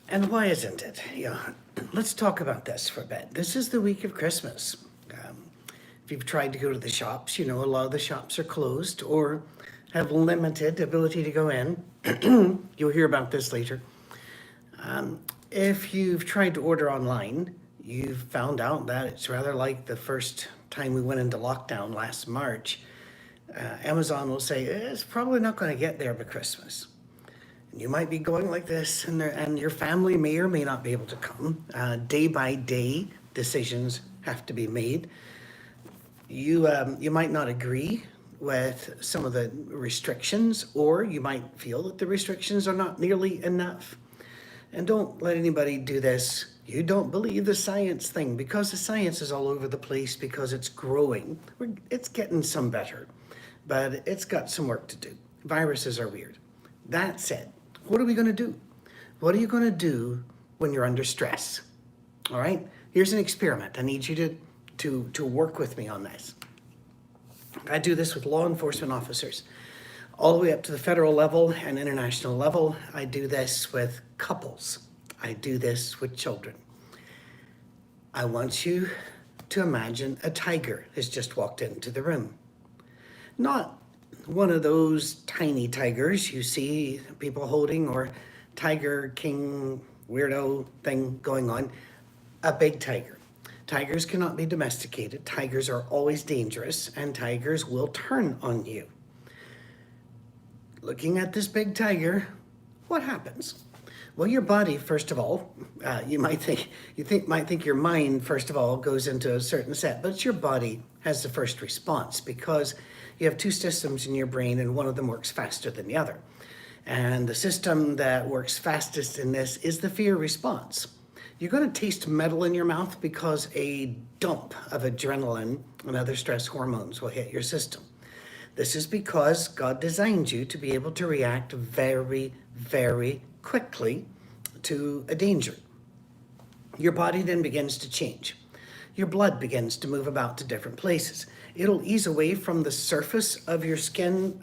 And why isn't it? Let's talk about this for a bit. This is the week of Christmas. If you've tried to go to the shops, a lot of the shops are closed or have limited ability to go in. You'll hear about this later. If you've tried to order online, you've found out that it's rather like the first time we went into lockdown last March. Amazon will say, it's probably not going to get there by Christmas. You might be going like this, and your family may or may not be able to come. Day by day, decisions have to be made. You might not agree with some of the restrictions, or you might feel that the restrictions are not nearly enough. And don't let anybody do this. You don't believe the science thing, because the science is all over the place, because it's growing. It's getting some better, but it's got some work to do. Viruses are weird. That said, what are we going to do? What are you going to do when you're under stress? All right, here's an experiment. I need you to work with me on this. I do this with law enforcement officers, all the way up to the federal level and international level. I do this with couples. I do this with children. I want you to imagine a tiger has just walked into the room. Not one of those tiny tigers you see people holding, or Tiger King weirdo thing going on. A big tiger. Tigers cannot be domesticated. Tigers are always dangerous, and tigers will turn on you. Looking at this big tiger, what happens? Well, your body, first of all, you might think your mind, first of all, goes into a certain set, but your body has the first response, because you have two systems in your brain, and one of them works faster than the other. And the system that works fastest in this is the fear response. You're going to taste metal in your mouth because a dump of adrenaline and other stress hormones will hit your system. This is because God designed you to be able to react very, very quickly to a danger. Your body then begins to change. Your blood begins to move about to different places. It'll ease away from the surface of your skin.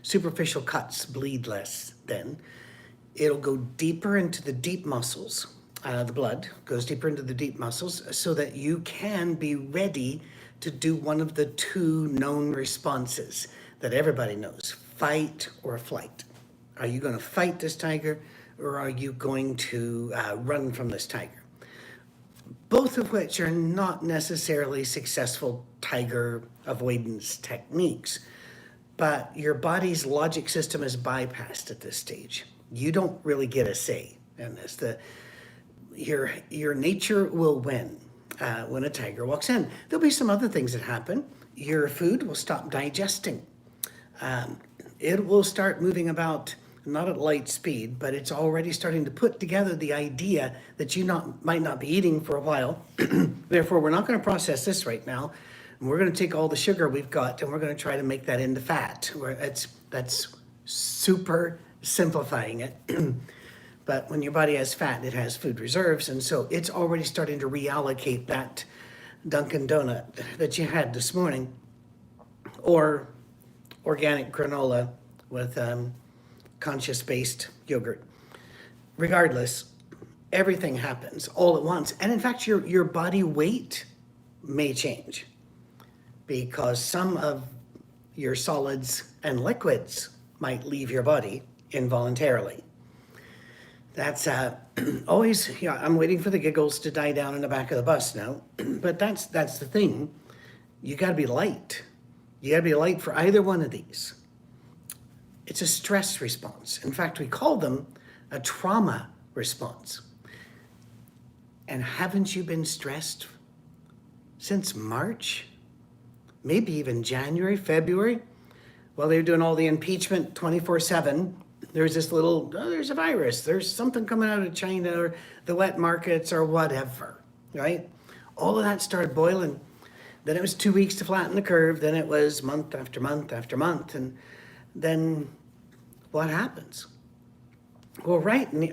Superficial cuts bleed less then. It'll go deeper into the deep muscles. The blood goes deeper into the deep muscles so that you can be ready to do one of the two known responses that everybody knows: fight or flight. Are you going to fight this tiger, or are you going to run from this tiger? Both of which are not necessarily successful tiger avoidance techniques, but your body's logic system is bypassed at this stage. You don't really get a say in this. Your nature will win when a tiger walks in. There'll be some other things that happen. Your food will stop digesting. It will start moving about, not at light speed, but it's already starting to put together the idea that you might not be eating for a while. Therefore, we're not going to process this right now. And we're going to take all the sugar we've got, and we're going to try to make that into fat. That's super simplifying it. But when your body has fat, it has food reserves, and so it's already starting to reallocate that Dunkin' Donut that you had this morning, or organic granola with conscious-based yogurt. Regardless, everything happens all at once. And in fact, your body weight may change, because some of your solids and liquids might leave your body involuntarily. That's always, I'm waiting for the giggles to die down in the back of the bus now. But that's the thing. You got to be light. You got to be light for either one of these. It's a stress response. In fact, we call them a trauma response. And haven't you been stressed since March? Maybe even January, February? While they were doing all the impeachment 24/7, there's this there's a virus, there's something coming out of China, or the wet markets, or whatever, right? All of that started boiling. Then it was 2 weeks to flatten the curve. Then it was month after month after month. And then what happens? Well,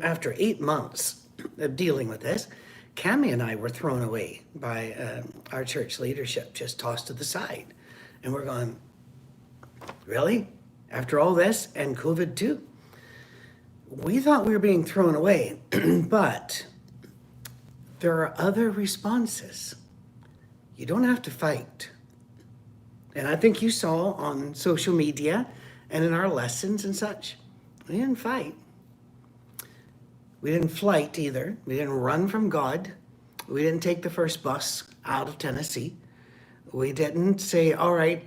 after 8 months of dealing with this, Cami and I were thrown away by our church leadership, just tossed to the side. And we're going, really? After all this, and COVID too? we thought we were being thrown away, but there are other responses. You don't have to fight. And I think you saw on social media and in our lessons and such, we didn't fight. We didn't flight either. We didn't run from God. We didn't take the first bus out of Tennessee. We didn't say, all right,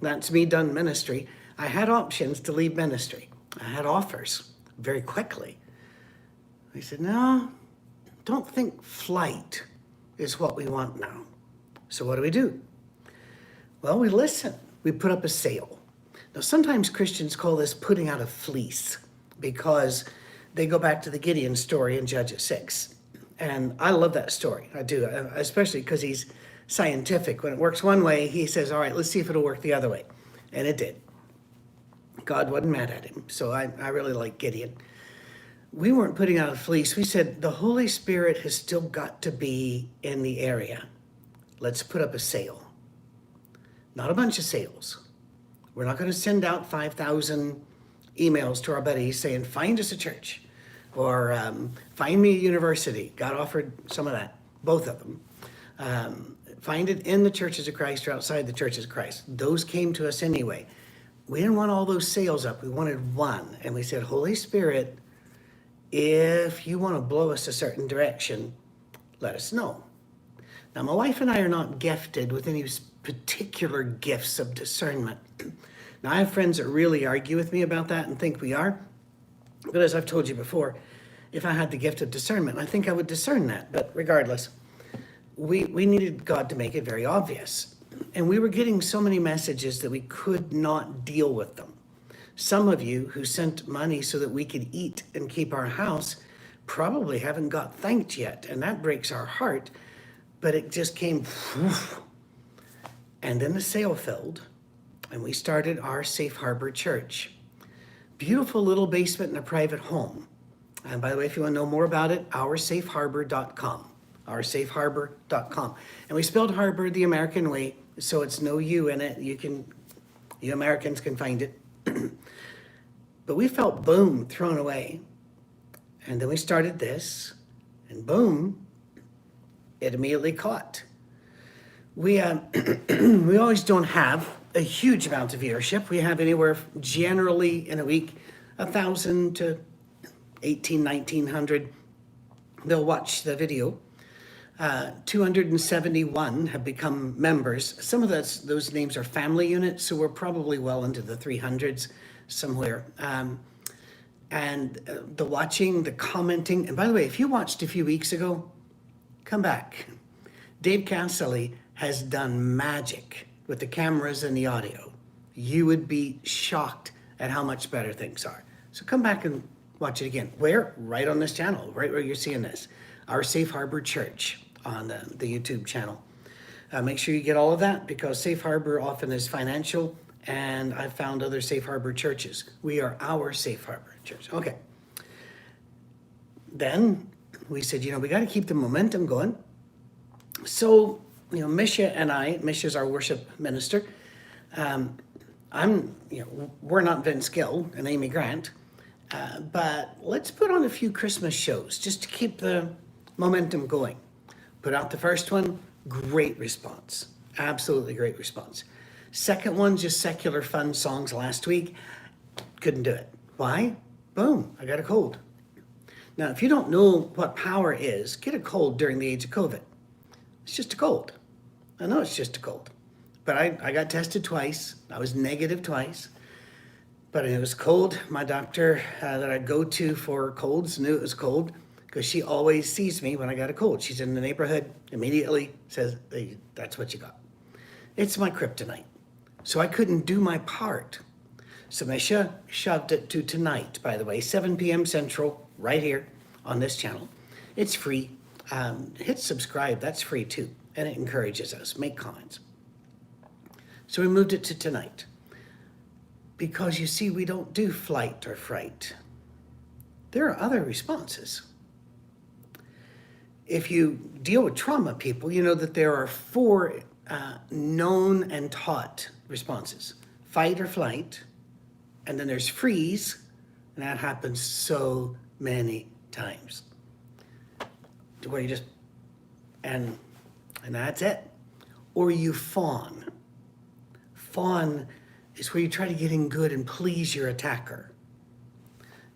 that's me done ministry. I had options to leave ministry. I had offers very quickly. We said, no, don't think flight is what we want now. So what do? Well, we listen. We put up a sale. Now, sometimes Christians call this putting out a fleece because they go back to the Gideon story in Judges 6. And I love that story. I do, especially because he's scientific. When it works one way, he says, all right, let's see if it'll work the other way. And it did. God wasn't mad at him. So I really like Gideon. We weren't putting out a fleece. We said, the Holy Spirit has still got to be in the area. Let's put up a sale. Not a bunch of sales. We're not going to send out 5,000 emails to our buddies saying, find us a church or find me a university. God offered some of that, both of them. Find it in the churches of Christ or outside the churches of Christ. Those came to us anyway. We didn't want all those sales up. We wanted one. And we said, Holy Spirit, if you want to blow us a certain direction, let us know. Now, my wife and I are not gifted with any particular gifts of discernment. Now, I have friends that really argue with me about that and think we are. But as I've told you before, if I had the gift of discernment, I think I would discern that. But regardless, we needed God to make it very obvious. And we were getting so many messages that we could not deal with them. Some of you who sent money so that we could eat and keep our house probably haven't got thanked yet. And that breaks our heart. But it just came, and then the sale filled, and we started our Safe Harbor Church. Beautiful little basement in a private home. And by the way, if you want to know more about it, oursafeharbor.com, oursafeharbor.com. And we spelled harbor the American way, so it's no U in it. You Americans can find it. But we felt boom, thrown away. And then we started this, and boom, it immediately caught. We always don't have a huge amount of viewership. We have anywhere generally in a week 1,000 to 1,900. They'll watch the video. 271 have become members. Some of those names are family units, so we're probably well into the 300s somewhere. And the watching, the commenting, and by the way, if you watched a few weeks ago, come back. Dave Cassidy has done magic with the cameras and the audio. You would be shocked at how much better things are. So come back and watch it again. Where? Right on this channel, right where you're seeing this. Our Safe Harbor Church on the YouTube channel. Make sure you get all of that because Safe Harbor often is financial, and I've found other Safe Harbor churches. We are our Safe Harbor Church. Okay. Then we said, we got to keep the momentum going. So, Misha and I, Misha's our worship minister. We're not Vince Gill and Amy Grant, but let's put on a few Christmas shows just to keep the momentum going. Put out the first one, great response. Absolutely great response. Second one, just secular fun songs last week. Couldn't do it. Why? Boom, I got a cold. Now, if you don't know what power is, get a cold during the age of COVID. It's just a cold. I know it's just a cold. But I got tested twice. I was negative twice. But it was cold. My doctor that I go to for colds knew it was cold because she always sees me when I got a cold. She's in the neighborhood, immediately says, hey, that's what you got. It's my kryptonite. So I couldn't do my part. So Misha shoved it to tonight, by the way, 7 p.m. Central, right here on this channel. It's free. Hit subscribe. That's free too. And it encourages us. Make comments. So we moved it to tonight. Because you see, we don't do flight or fright. There are other responses. If you deal with trauma people, you know that there are 4 known and taught responses. Fight or flight. And then there's freeze, And that happens so many times. Where you just, and that's it. Or you fawn. Fawn is where you try to get in good and please your attacker.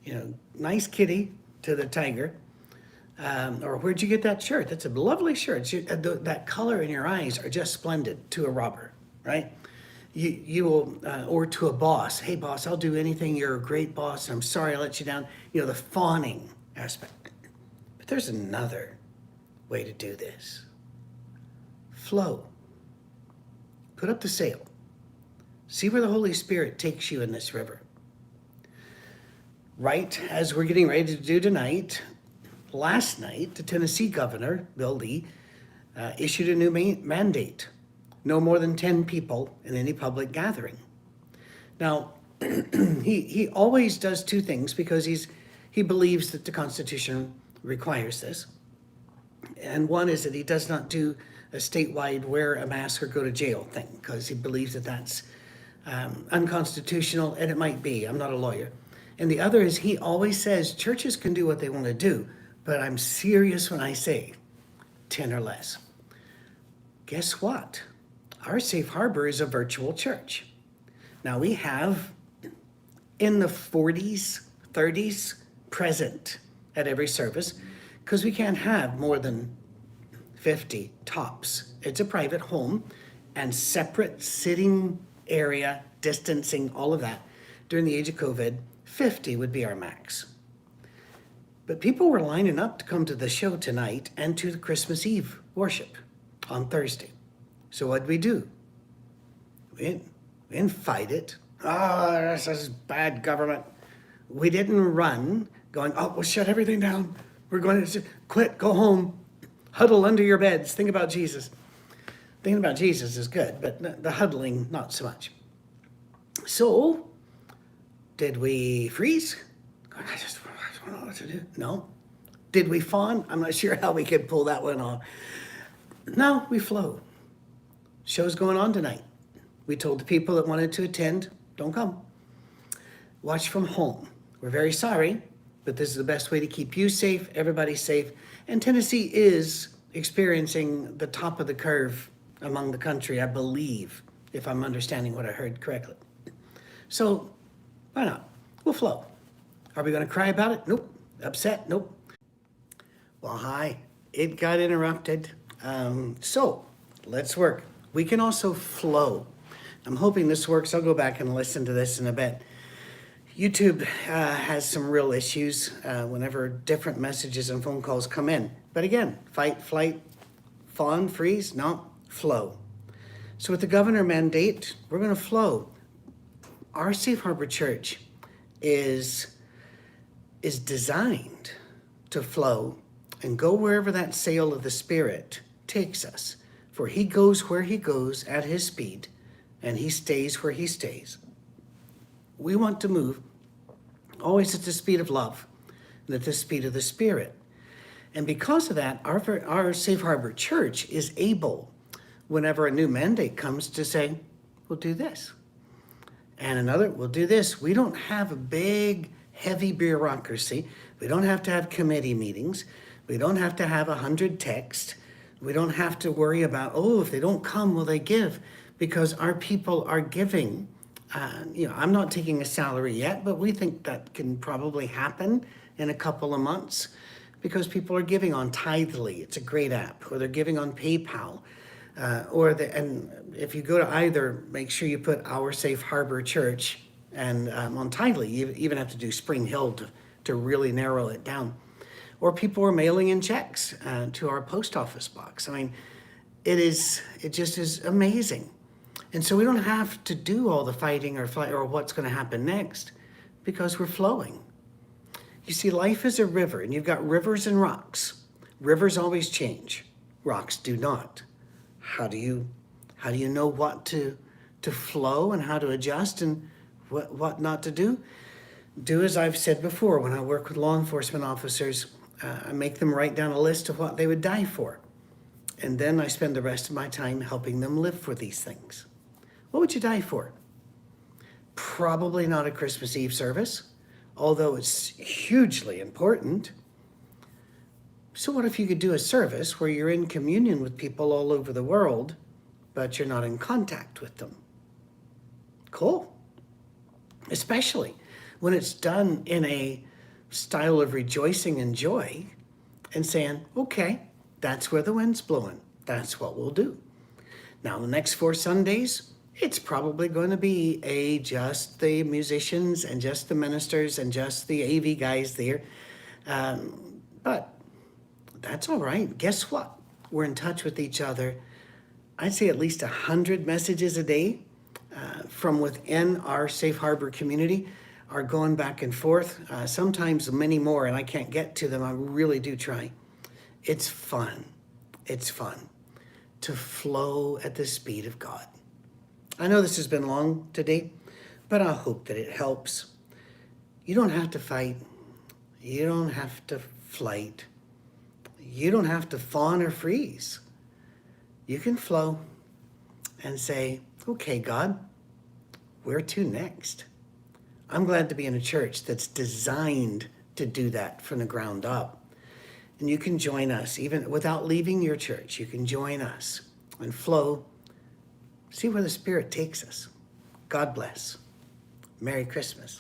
You know, nice kitty to the tiger. Or where'd you get that shirt? That's a lovely shirt. That color in your eyes are just splendid to a robber, right? You will, or to a boss. Hey boss, I'll do anything. You're a great boss. I'm sorry I let you down. You know, the fawning aspect. But there's another way to do this. Flow. Put up the sail. See where the Holy Spirit takes you in this river. Right as we're getting ready to do tonight, last night, the Tennessee governor, Bill Lee, issued a new mandate. No more than 10 people in any public gathering. Now, he always does two things because he believes that the Constitution requires this. And one is that he does not do a statewide wear a mask or go to jail thing because he believes that that's unconstitutional, and it might be. I'm not a lawyer. And the other is he always says churches can do what they want to do, but I'm serious when I say 10 or less. Guess what? Our safe harbor is a virtual church. Now we have in the 40s, 30s present at every service because we can't have more than 50 tops. It's a private home and separate sitting area, distancing, all of that. During the age of COVID, 50 would be our max. But people were lining up to come to the show tonight and to the Christmas Eve worship on Thursday. So what did we do? We didn't fight it. Oh, this is bad government. We didn't run going, oh, we'll shut everything down. We're going to quit, go home, huddle under your beds, think about Jesus. Thinking about Jesus is good, but the huddling, not so much. So, did we freeze? I don't know what to do. No. Did we fawn? I'm not sure how we could pull that one off. No, we flow. Show's going on tonight. We told the people that wanted to attend, don't come. Watch from home. We're very sorry, but this is the best way to keep you safe, everybody safe. And Tennessee is experiencing the top of the curve among the country, I believe, if I'm understanding what I heard correctly. So, why not? We'll flow. Are we going to cry about it? Nope. Upset? Nope. Well, hi. It got interrupted. So, let's work. We can also flow. I'm hoping this works. I'll go back and listen to this in a bit. YouTube has some real issues whenever different messages and phone calls come in. But again, fight, flight, fawn, freeze, no, flow. So with the governor mandate, we're going to flow. Our Safe Harbor Church is designed to flow and go wherever that sail of the Spirit takes us. For he goes where he goes at his speed, and he stays where he stays. We want to move always at the speed of love and at the speed of the Spirit. And because of that, our Safe Harbor Church is able, whenever a new mandate comes, to say, we'll do this. And another, we'll do this. We don't have a big, heavy bureaucracy. We don't have to have committee meetings. We don't have to have 100 texts. We don't have to worry about, oh, if they don't come, will they give? Because our people are giving. I'm not taking a salary yet, but we think that can probably happen in a couple of months because people are giving on Tithely. It's a great app. Or they're giving on PayPal. And if you go to either, make sure you put Our Safe Harbor Church, and on Tithely, you even have to do Spring Hill to really narrow it down. Or people are mailing in checks to our post office box. I mean, it just is amazing. And so we don't have to do all the fighting or what's going to happen next because we're flowing. You see, life is a river, and you've got rivers and rocks. Rivers always change. Rocks do not. How do you know what to flow and how to adjust and what not to do? Do as I've said before, when I work with law enforcement officers, I make them write down a list of what they would die for. And then I spend the rest of my time helping them live for these things. What would you die for? Probably not a Christmas Eve service. although it's hugely important. So what if you could do a service where you're in communion with people all over the world, but you're not in contact with them? Cool. Especially when it's done in a style of rejoicing and joy and saying, okay, that's where the wind's blowing. That's what we'll do. Now, the next 4 Sundays, it's probably going to be just the musicians and just the ministers and just the AV guys there. But that's all right. Guess what? We're in touch with each other. I'd say at least 100 messages a day from within our Safe Harbor community are going back and forth. Sometimes many more, and I can't get to them. I really do try. It's fun. It's fun to flow at the speed of God. I know this has been long today, but I hope that it helps. You don't have to fight. You don't have to flight. You don't have to fawn or freeze. You can flow and say, okay, God, where to next? I'm glad to be in a church that's designed to do that from the ground up. And you can join us, even without leaving your church. You can join us and flow. See where the Spirit takes us. God bless. Merry Christmas.